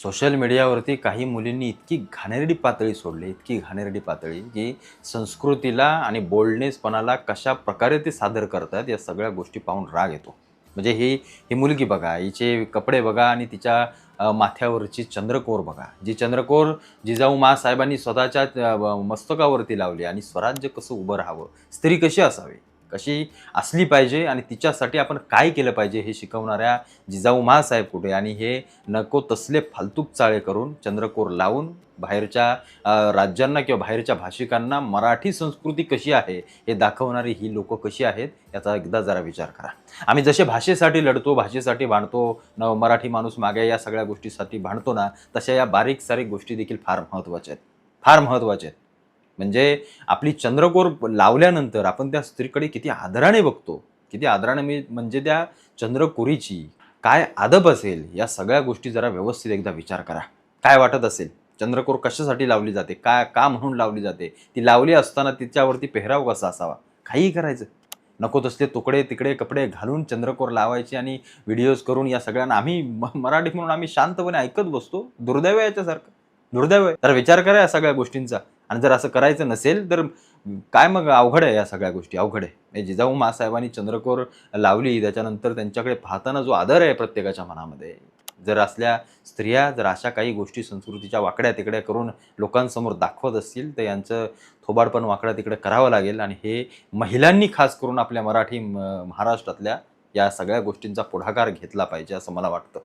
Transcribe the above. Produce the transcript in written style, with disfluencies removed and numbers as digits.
Social मीडियावरती काही मुलींनी इतकी घाणेरडी पातळी सोडली, इतकी घाणेरडी पातळी, की संस्कृतीला आणि बोल्डनेसपणाला कशा प्रकारे ते सादर करतात, या सगळ्या गोष्टी पाहून राग येतो. म्हणजे ही ही मुलगी बघा, हिचे कपडे बघा आणि तिच्या माथ्यावरची चंद्रकोर बघा. जी चंद्रकोर जिजाऊ माँसाहेबांनी स्वतःच्या मस्तकावरती लावली आणि स्वराज्य कसं उभं राहावं, स्त्री कशी असावी, कशी असली पाहिजे आणि तिच्यासाठी आपण काय केलं पाहिजे, हे शिकवणाऱ्या जिजाऊ माँसाहेब कुठे आणि हे नको तसले फालतूक चाळे करून चंद्रकोर लावून बाहेरच्या राज्यांना किंवा बाहेरच्या भाषिकांना मराठी संस्कृती कशी आहे हे दाखवणारी ही लोकं कशी आहेत याचा एकदा जरा विचार करा. आम्ही जसे भाषेसाठी लढतो, भाषेसाठी भांडतो, मराठी माणूस मागे या सगळ्या गोष्टीसाठी भांडतो ना, तशा या बारीक-सारीक गोष्टी देखील फार महत्त्वाच्या आहेत. फार महत्त्वाच्या आहेत. म्हणजे आपली चंद्रकोर लावल्यानंतर आपण त्या स्त्रीकडे किती आदराने बघतो. किती आदराने म्हणजे त्या चंद्रकोरीची काय अदब असेल, या सगळ्या गोष्टी जरा व्यवस्थित एकदा विचार करा. काय वाटत असेल? चंद्रकोर कशासाठी लावली जाते? का म्हणून लावली जाते? ती लावली असताना तिच्यावरती पेहराव कसा असावा? काहीही करायचं. नको तसले तुकडे-तिकडे कपडे घालून चंद्रकोर लावायचे आणि व्हिडिओज करून या सगळ्यांना आम्ही मराठी म्हणून आम्ही शांतपणे ऐकत बसतो. दुर्दैव आहे याच्यासारखं. दुर्दैव आहे. तर विचार करा या सगळ्या गोष्टींचा आणि जर असं करायचं नसेल तर काय मग अवघड आहे या सगळ्या गोष्टी, अवघड आहे. हे जिजाऊ माँसाहेबांनी चंद्रकोर लावली त्याच्यानंतर त्यांच्याकडे पाहताना जो आदर आहे प्रत्येकाच्या मनामध्ये, जर असल्या स्त्रिया जर अशा काही गोष्टी संस्कृतीच्या वाकड्या-तिकड्या करून लोकांसमोर दाखवत असतील, तर यांचं थोबाड पण वाकडं-तिकडं करावं लागेल आणि हे महिलांनी खास करून आपल्या मराठी महाराष्ट्रातल्या या सगळ्या गोष्टींचा पुढाकार घेतला पाहिजे असं मला वाटतं.